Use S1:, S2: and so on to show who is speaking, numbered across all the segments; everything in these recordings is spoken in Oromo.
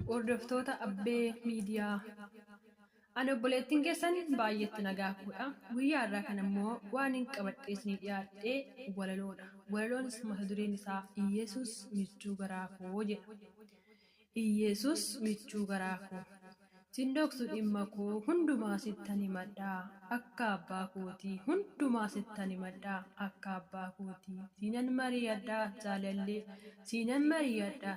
S1: Hordoftoota Abbee Miidiyaa. Ani obboleettiin keessan baay'eetti nagaafudha. Guyyaa irraa kan immoo waan hin qabadhee isinii dhiyaadhee walaloodha. Walaloonis mata dureen isaa Iyyesuus michuu garaa koo jedha. Iyyesuus michuu garaa koo. Sindoksu dhimma koo hundumaa sittan himadhaa akka abbaa kootii hundumaa sittan himadhaa akka abbaa kootii siinan mari'adhaa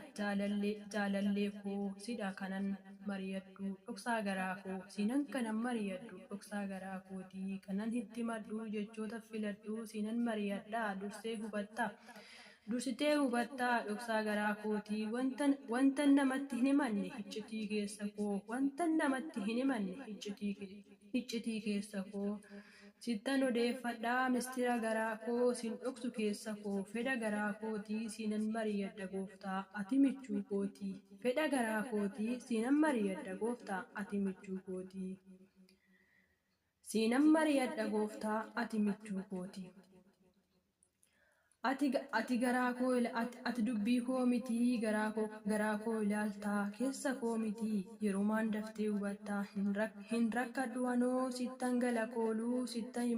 S1: jaalallee koo sidha kanan mari'adhu dhoksaa garaa koo siinan kanan mari'adhu dhoksaa garaa kootii kanan itti madhu jechoota filadhu siinan mari'adhaa dursitee hubattaa dhoksaa garaa kootii wanta namatti hin himanne iccitii keessa koo wanta namatti hin himanne iccitii keessa koo sittan odeeffadhaa mistira garaa koo sin dhoksu keessa koo fedha garaa kootii siinan mari'adha gooftaa ati michuu kootii fedha garaa kootii siinan mari'adha gooftaa ati michuu kootii siinan mari'adha gooftaa ati michuu kootii. Ati garaa koo ati dubbii koo mitii garaa koo ilaaltaa keessa koo mitii yeromaan daftee hubattaa hin rakkadhu anoo sittan gala kooluu sittan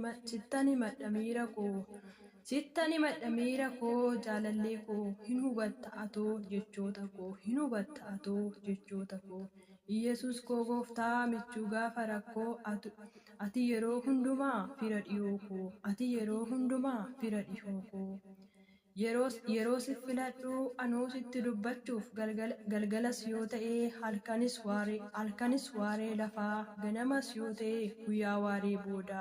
S1: himadha miira koo jaalallee koo hin hubatta atoo jechoota koo Iyyesuus koo gooftaa michuu gaafa rakkoo ati yeroo hundumaa fira dhiyoo koo ati yeroo hundumaa fira dhiyoo koo. Yeroo si filadhu anoo sitti dubbachuuf galgalas yoo ta'e halkanis waaree lafaa ganamas yoo ta'e guyyaa waaree booda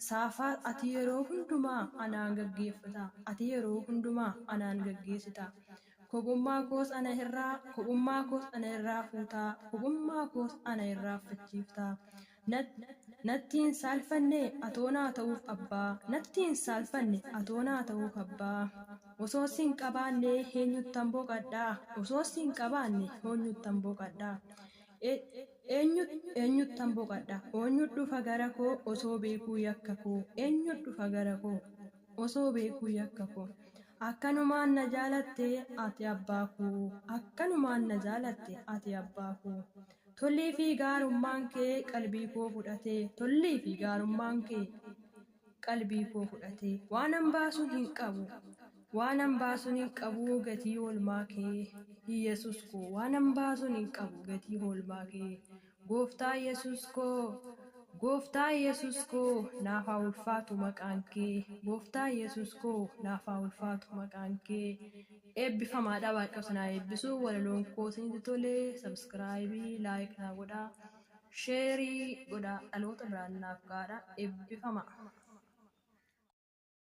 S1: saafaa ati yeroo hundumaa anaan gaggeessita kobummaa koos ana irraa fuutaa kobummaa koos ana irraanfachiiftaa. Nattiin saalfanne atoonaa ta'uuf abbaa osoo siin qabaanne eenyuttan boqadhaa eenyuttan boqadhaa eenyut dhufa gara koo osoo beekuu yakka koo akkanumaan na jaalatte ati abbaa koo tollii fi gaarummaan kee qalbii koo fudhate waan hambaasuun hin qabu gatii oolmaa kee Iyyesuus koo waan hambaasuun hin qabu gatii oolmaa kee Gooftaa Iyyesuus koo naaf haa ulfaatu maqaan kee eebbifamaadha Waaqayyo sana eebbisuu walaloon koo isinitti tolee sabskraayibii laayik naa godhaa sheerii godhaa dhaloota biraan naaf gahaa eebbifama.